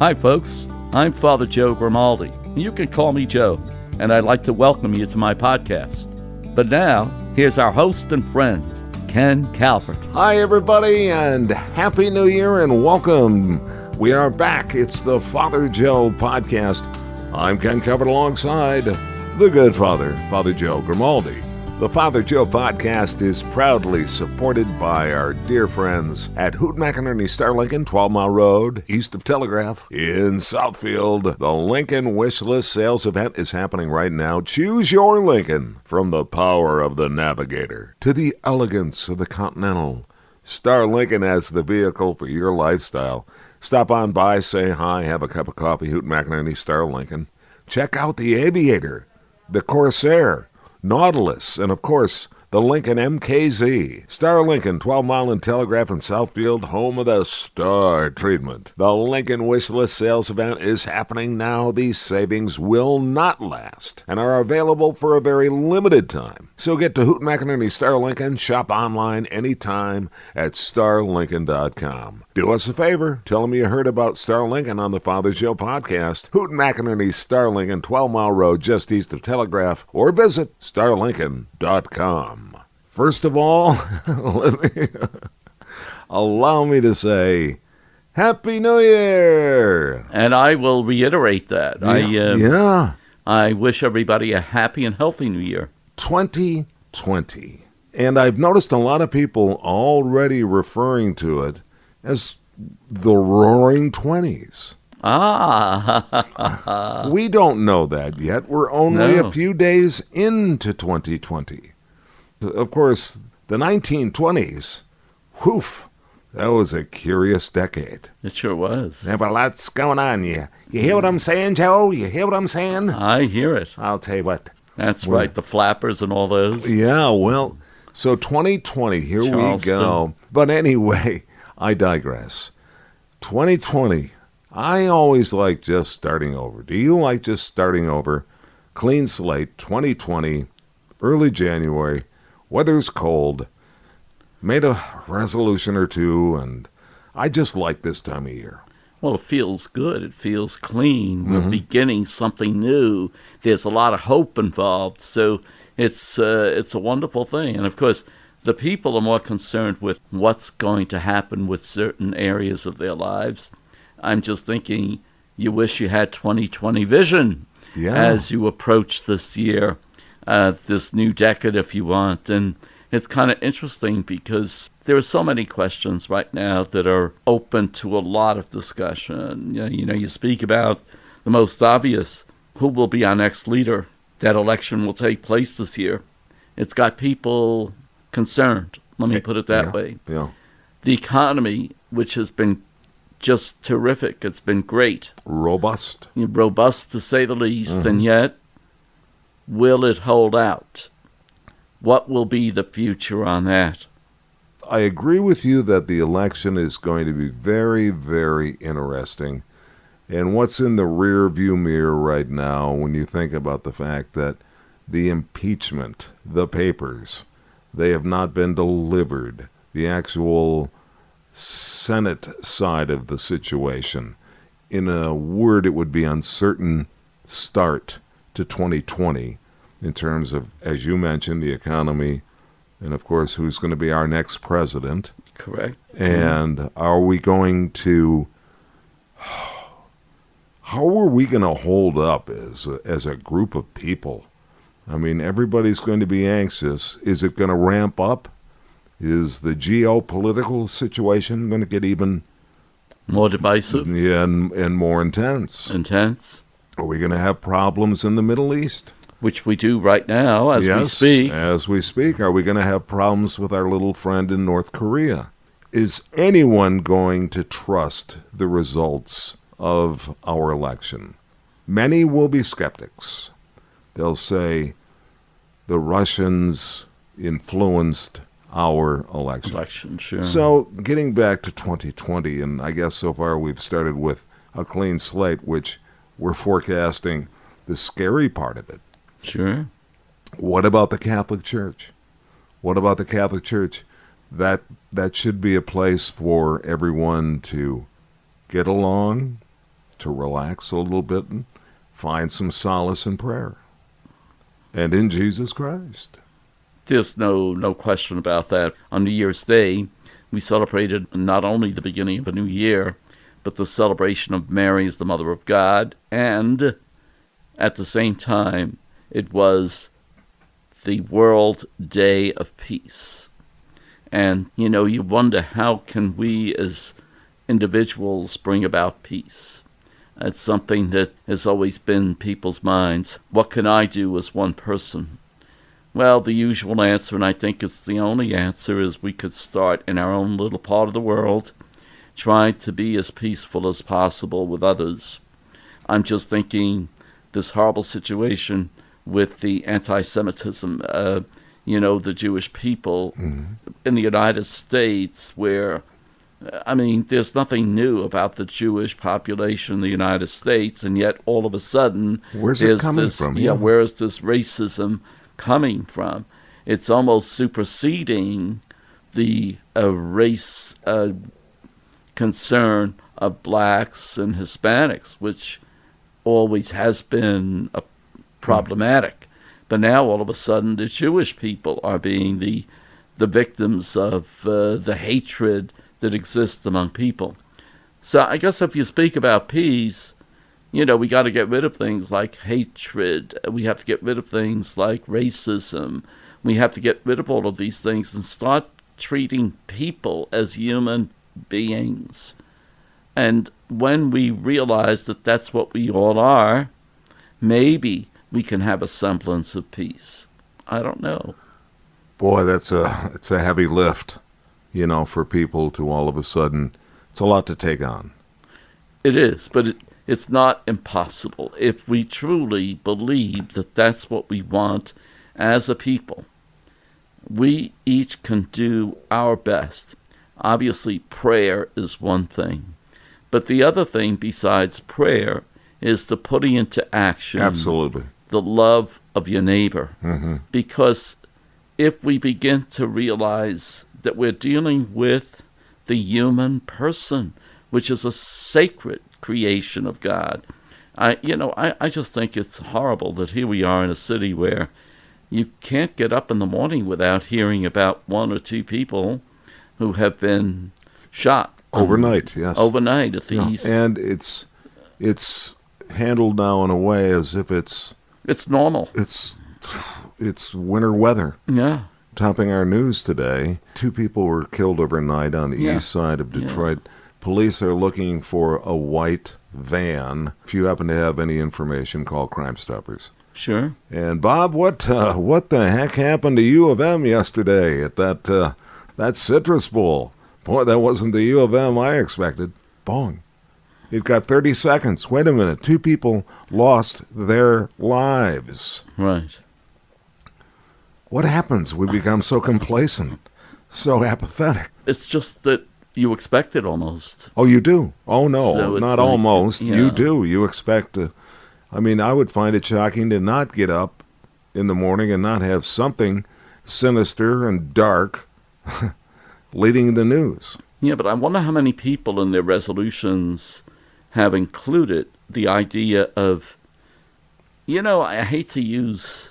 Hi, folks. I'm Father Joe Grimaldi. You can call me Joe, and I'd like to welcome you to my podcast. But now, here's our host and friend, Ken Calvert. Hi, everybody, and Happy New Year, and welcome. We are back. It's the Father Joe podcast. I'm Ken Calvert alongside the good Father Joe Grimaldi. The Father Joe podcast is proudly supported by our dear friends at Hoot McInerney Star Lincoln, 12 Mile Road, east of Telegraph, in Southfield. The Lincoln Wishlist sales event is happening right now. Choose your Lincoln, from the power of the Navigator to the elegance of the Continental. Star Lincoln as the vehicle for your lifestyle. Stop on by, say hi, have a cup of coffee. Hoot McInerney Star Lincoln. Check out the Aviator, the Corsair, Nautilus, and of course, the Lincoln MKZ. Star Lincoln, 12 Mile and Telegraph in Southfield, home of the Star treatment. The Lincoln Wishlist sales event is happening now. These savings will not last and are available for a very limited time. So get to Hoot McInerney Star Lincoln. Shop online anytime at starlincoln.com. Do us a favor. Tell them you heard about Star Lincoln on the Father Joe podcast. Hoot McInerney Star Lincoln, 12 Mile Road, just east of Telegraph, or visit starlincoln.com. First of all, allow me to say, Happy New Year! And I will reiterate that. I wish everybody a happy and healthy New Year. 2020. And I've noticed a lot of people already referring to it as the Roaring Twenties. We don't know that yet. We're only a few days into 2020. Of course, the 1920s, whoof, that was a curious decade. It sure was. There were lots going on. You hear what I'm saying, Joe? You hear what I'm saying? I hear it. I'll tell you what. That's right, the flappers and all those. Yeah, well, so 2020, here Charleston. We go. But anyway, I digress. 2020, I always like just starting over. Do you like just starting over? Clean slate, 2020, early January. Weather's cold, made a resolution or two, and I just like this time of year. Well, it feels good. It feels clean. We're beginning something new. There's a lot of hope involved, so it's a wonderful thing. And, of course, the people are more concerned with what's going to happen with certain areas of their lives. I'm just thinking you wish you had 2020 vision as you approach this year. This new decade, if you want. And it's kind of interesting because there are so many questions right now that are open to a lot of discussion. You speak about the most obvious, who will be our next leader? That election will take place this year. It's got people concerned, let me put it that way. Yeah. The economy, which has been just terrific, it's been great. Robust to say the least, and yet, will it hold out? What will be the future on that? I agree with you that the election is going to be very, very interesting. And what's in the rear view mirror right now when you think about the fact that the impeachment, the papers, they have not been delivered. The actual Senate side of the situation. In a word, it would be uncertain start to 2020 in terms of, as you mentioned, the economy, and of course, who's going to be our next president. Correct. And are we going to, how are we going to hold up as a group of people? I mean, everybody's going to be anxious. Is it going to ramp up? Is the geopolitical situation going to get even more divisive? Yeah, and more intense. Are we going to have problems in the Middle East? Which we do right now as we speak. As we speak. Are we going to have problems with our little friend in North Korea? Is anyone going to trust the results of our election? Many will be skeptics. They'll say the Russians influenced our election. Sure. So getting back to 2020, and I guess so far we've started with a clean slate, which we're forecasting the scary part of it. Sure. What about the Catholic Church? That should be a place for everyone to get along, to relax a little bit and find some solace in prayer and in Jesus Christ. There's no question about that. On New Year's Day, we celebrated not only the beginning of a new year, but the celebration of Mary as the Mother of God, and at the same time, it was the World Day of Peace. And, you wonder, how can we as individuals bring about peace? It's something that has always been people's minds. What can I do as one person? Well, the usual answer, and I think it's the only answer, is we could start in our own little part of the world, try to be as peaceful as possible with others. I'm just thinking this horrible situation with the anti-Semitism, the Jewish people in the United States, where, there's nothing new about the Jewish population in the United States, and yet all of a sudden, where's it coming from? Yeah, where is this racism coming from? It's almost superseding the race concern of blacks and Hispanics, which always has been problematic. But now all of a sudden the Jewish people are being the victims of the hatred that exists among people. So I guess if you speak about peace, we got to get rid of things like hatred. We have to get rid of things like racism. We have to get rid of all of these things and start treating people as human beings. And when we realize that that's what we all are, maybe we can have a semblance of peace. I don't know. Boy, it's a heavy lift, for people to all of a sudden. It's a lot to take on. It is, but it's not impossible. If we truly believe that that's what we want as a people, we each can do our best. Obviously, prayer is one thing. But the other thing besides prayer is the putting into action absolutely the love of your neighbor. Mm-hmm. Because if we begin to realize that we're dealing with the human person, which is a sacred creation of God, I just think it's horrible that here we are in a city where you can't get up in the morning without hearing about one or two people who have been shot. Overnight, yes. Overnight at the East. And it's handled now in a way as if it's normal. It's winter weather. Yeah. Topping our news today, 2 people were killed overnight on the east side of Detroit. Yeah. Police are looking for a white van. If you happen to have any information, call Crime Stoppers. Sure. And Bob, what the heck happened to U of M yesterday at that Citrus Bowl? Boy, that wasn't the U of M I expected. Bong. You've got 30 seconds. Wait a minute. 2 people lost their lives. Right. What happens? We become so complacent, so apathetic. It's just that you expect it almost. Oh, you do? Oh, no, so not like, almost. Yeah. You do. You expect to. I would find it shocking to not get up in the morning and not have something sinister and dark leading the news. Yeah, but I wonder how many people in their resolutions have included the idea of, I hate to use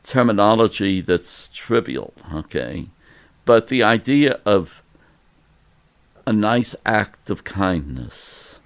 terminology that's trivial, okay? But the idea of a nice act of kindness.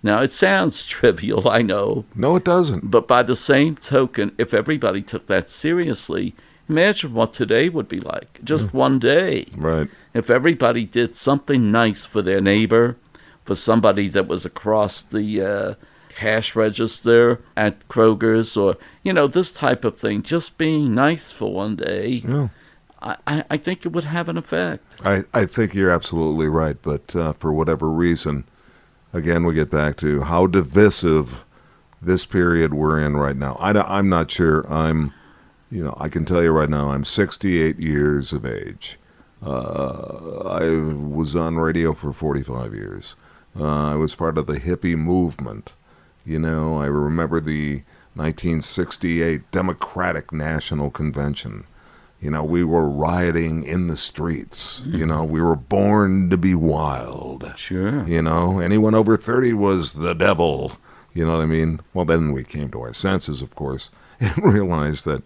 Now, it sounds trivial, I know. No, it doesn't. But by the same token, if everybody took that seriously, imagine what today would be like. Just one day. Right. If everybody did something nice for their neighbor, for somebody that was across the cash register at Kroger's, or, this type of thing, just being nice for one day, yeah. I think it would have an effect. I think you're absolutely right, but for whatever reason, again, we get back to how divisive this period we're in right now. I'm not sure. I can tell you right now, I'm 68 years of age. I was on radio for 45 years. I was part of the hippie movement. I remember the 1968 Democratic National Convention. We were rioting in the streets. We were born to be wild. Sure. Anyone over 30 was the devil. You know what I mean? Well, then we came to our senses, of course, and realized that,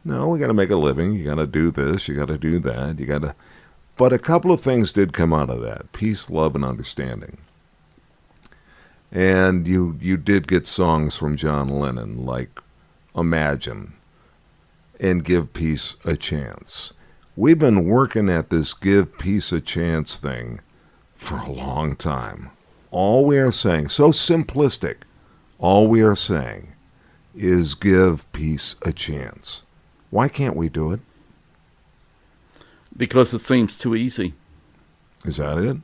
no, we got to make a living. You got to do this. You got to do that. But a couple of things did come out of that: peace, love, and understanding. And you did get songs from John Lennon like Imagine and Give Peace a Chance. We've been working at this Give Peace a Chance thing for a long time. All we are saying, so simplistic, all we are saying is give peace a chance. Why can't we do it? Because it seems too easy. Is that it?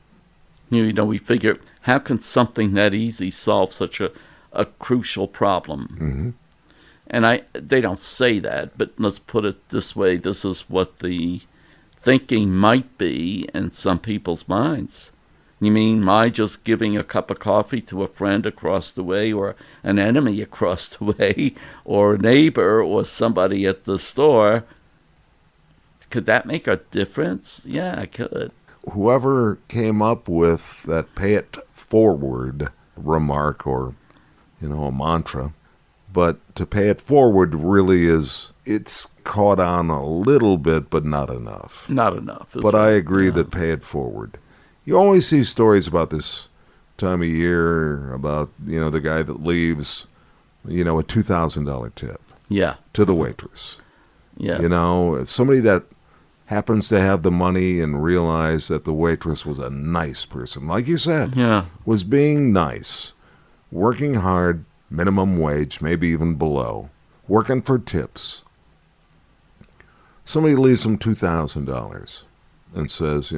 We figure, how can something that easy solve such a crucial problem? Mm-hmm. And they don't say that, but let's put it this way. This is what the thinking might be in some people's minds. You mean my just giving a cup of coffee to a friend across the way, or an enemy across the way, or a neighbor, or somebody at the store, could that make a difference? Yeah, it could. Whoever came up with that pay it forward remark, or, a mantra, but to pay it forward really it's caught on a little bit, but not enough. Not enough. But right. I agree that pay it forward. You always see stories about this time of year about, the guy that leaves, a $2,000 tip. Yeah. To the waitress. Yeah. Somebody that happens to have the money and realize that the waitress was a nice person, like you said. Yeah. Was being nice, working hard, minimum wage, maybe even below, working for tips. Somebody leaves them $2,000 and says,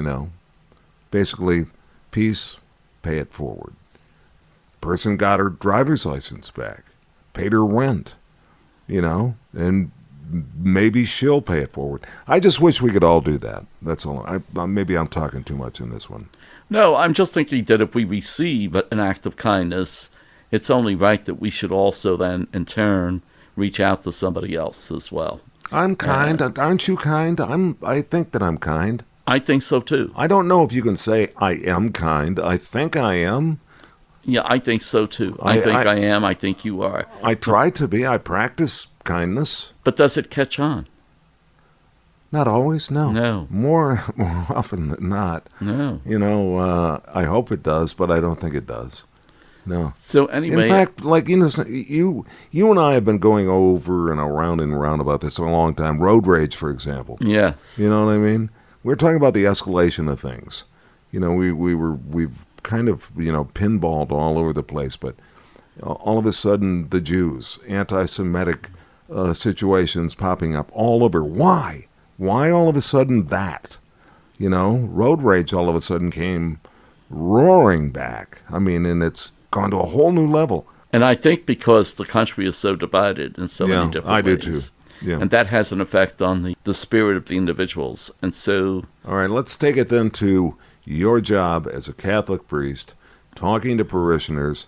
basically, peace, pay it forward. Person got her driver's license back, paid her rent, and maybe she'll pay it forward. I just wish we could all do that. That's all. Maybe I'm talking too much in this one. No, I'm just thinking that if we receive an act of kindness, it's only right that we should also then, in turn, reach out to somebody else as well. I'm kind. Aren't you kind? I think that I'm kind. I think so, too. I don't know if you can say I am kind. I think I am. Yeah, I think so, too. I think I am. I think you are. I try to be. I practice kindness. But does it catch on? Not always, no. No. More often than not. No. I hope it does, but I don't think it does. No. So anyway, in fact, you and I have been going over and around about this a long time. Road rage, for example. Yes. You know what I mean? We're talking about the escalation of things. We've kind of pinballed all over the place, but all of a sudden the Jews, anti-Semitic situations popping up all over. Why? Why all of a sudden that? Road rage all of a sudden came roaring back. And it's gone to a whole new level. And I think because the country is so divided in so many different ways. I do too. Yeah. And that has an effect on the spirit of the individuals. And so... All right, let's take it then to your job as a Catholic priest, talking to parishioners,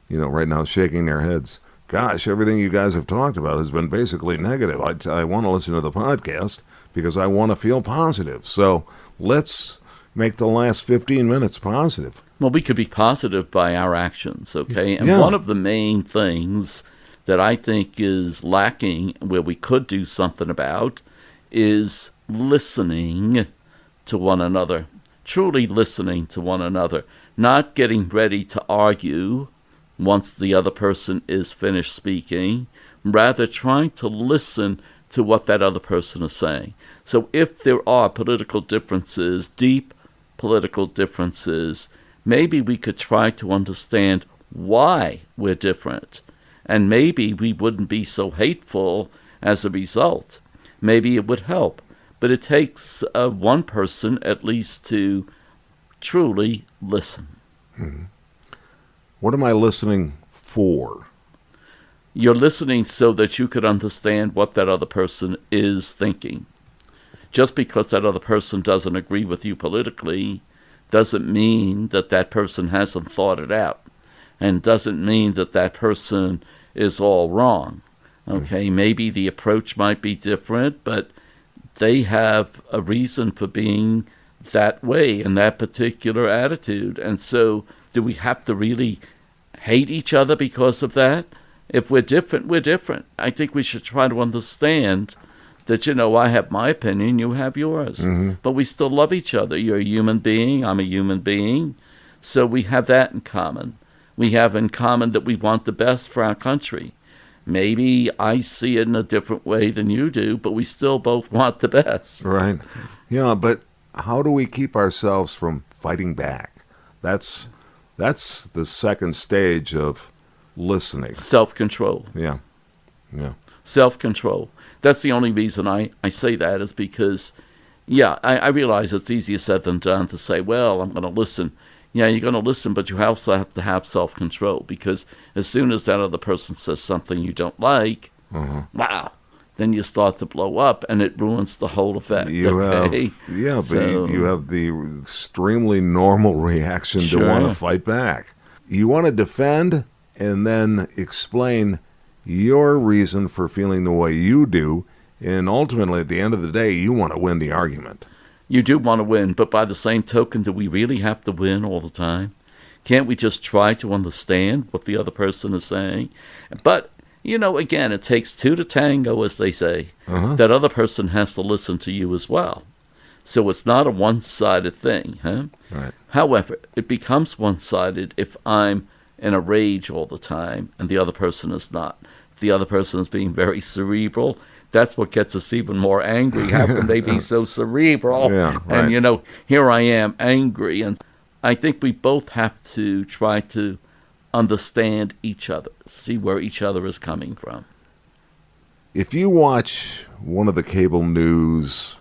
right now shaking their heads. Gosh, everything you guys have talked about has been basically negative. I want to listen to the podcast because I want to feel positive. So let's make the last 15 minutes positive. Well, we could be positive by our actions, okay? And one of the main things that I think is lacking, where we could do something about, is listening to one another. Truly listening to one another. Not getting ready to argue once the other person is finished speaking. Rather trying to listen to what that other person is saying. So if there are political differences, deep political differences, maybe we could try to understand why we're different. And maybe we wouldn't be so hateful as a result. Maybe it would help. But it takes one person at least to truly listen. Mm-hmm. What am I listening for? You're listening so that you could understand what that other person is thinking. Just because that other person doesn't agree with you politically doesn't mean that that person hasn't thought it out, and doesn't mean that that person is all wrong. Okay, maybe the approach might be different, but they have a reason for being that way and that particular attitude. And so do we have to really hate each other because of that? If we're different, we're different. I think we should try to understand that, I have my opinion, you have yours. But we still love each other. You're a human being, I'm a human being. So we have that in common. We have in common that we want the best for our country. Maybe I see it in a different way than you do, but we still both want the best. Right. Yeah, but how do we keep ourselves from fighting back? That's the second stage of listening. Self-control. Yeah. Self-control. That's the only reason I say that is because, I realize it's easier said than done to say, well, I'm going to listen. Yeah, you're going to listen, but you also have to have self-control because as soon as that other person says something you don't like, wow, then you start to blow up and it ruins the whole effect. But you have the extremely normal reaction to want to fight back. You want to defend and then explain your reason for feeling the way you do, and ultimately, at the end of the day, you want to win the argument. You do want to win, but by the same token, do we really have to win all the time? Can't we just try to understand what the other person is saying? But, again, it takes two to tango, as they say. That other person has to listen to you as well. So it's not a one-sided thing. Right. However, it becomes one-sided if I'm in a rage all the time and the other person is not. If the other person is being very cerebral, that's what gets us even more angry. How can they be so cerebral? Yeah, right. And, here I am angry. And I think we both have to try to understand each other, see where each other is coming from. If you watch one of the cable news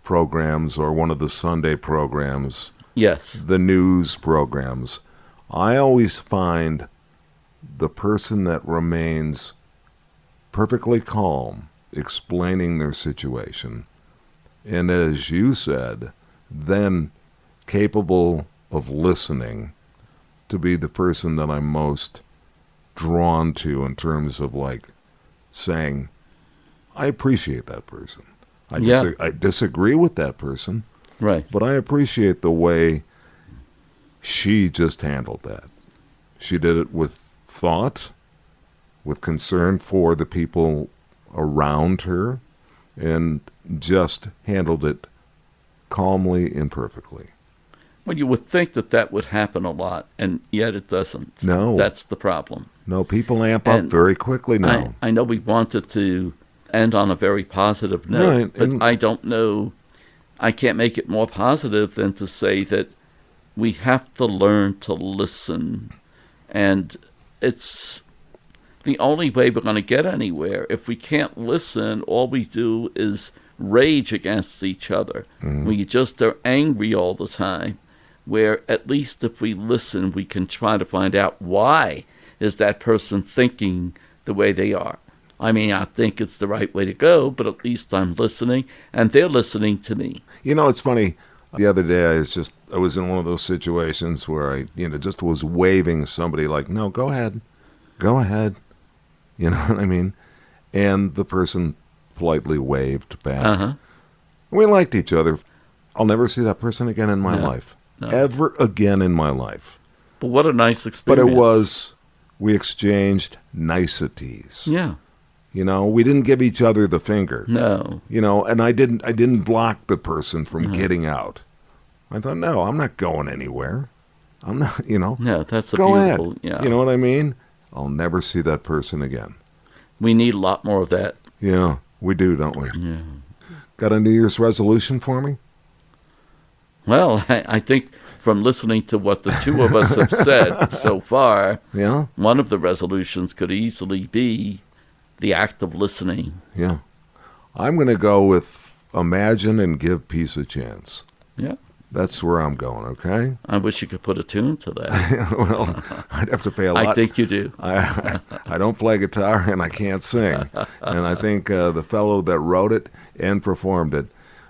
programs or one of the Sunday programs, yes, the news programs, I always find the person that remains perfectly calm explaining their situation, and as you said, then capable of listening, to be the person that I'm most drawn to in terms of saying, I appreciate that person. I disagree with that person, right? But I appreciate the way she just handled that. She did it with thought, with concern for the people around her, and just handled it calmly and perfectly. Well, you would think that would happen a lot, and yet it doesn't. No. That's the problem. No, people amp up very quickly now. I know we wanted to end on a very positive note, right, but I don't know. I can't make it more positive than to say that we have to learn to listen, and it's the only way we're going to get anywhere. If we can't listen, all we do is rage against each other. We just are angry all the time, where at least if we listen, we can try to find out why is that person thinking the way they are. I mean, I think it's the right way to go, but at least I'm listening, and they're listening to me. It's funny. The other day, I was in one of those situations where I, just was waving somebody no, go ahead. You know what I mean? And the person politely waved back. We liked each other. I'll never see that person again in my life. No. Ever again in my life. But what a nice experience. But we exchanged niceties. Yeah. We didn't give each other the finger. No. And I didn't block the person from getting out. I thought, no, I'm not going anywhere. I'm not, No, that's a go beautiful, ahead. Yeah. You know what I mean? I'll never see that person again. We need a lot more of that. Yeah, we do, don't we? Yeah. Got a New Year's resolution for me? Well, I think from listening to what the two of us have said so far, one of the resolutions could easily be the act of listening. Yeah. I'm going to go with imagine and give peace a chance. Yeah. That's where I'm going, okay? I wish you could put a tune to that. Well, I'd have to pay a lot. I think you do. I don't play guitar and I can't sing. And I think the fellow that wrote it and performed it,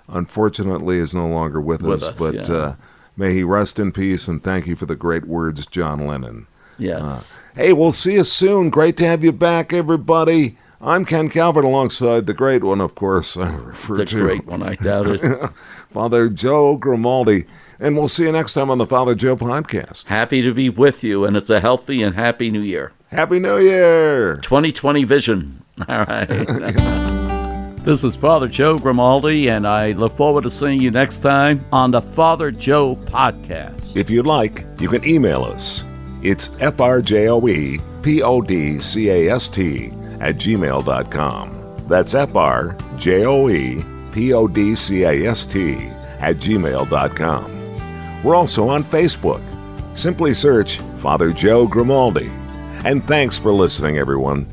unfortunately, is no longer with us. But may he rest in peace, and thank you for the great words, John Lennon. Yes. Hey, we'll see you soon. Great to have you back, everybody. I'm Ken Calvert alongside the great one, of course, I refer The to. great one, I doubt it. Father Joe Grimaldi. And we'll see you next time on the Father Joe Podcast. Happy to be with you, and it's a healthy and happy new year. Happy New Year! 2020 vision. All right. This is Father Joe Grimaldi, and I look forward to seeing you next time on the Father Joe Podcast. If you'd like, you can email us. It's frjoepodcast@gmail.com. That's frjoepodcast@gmail.com. We're also on Facebook. Simply search Father Joe Grimaldi. And thanks for listening, everyone.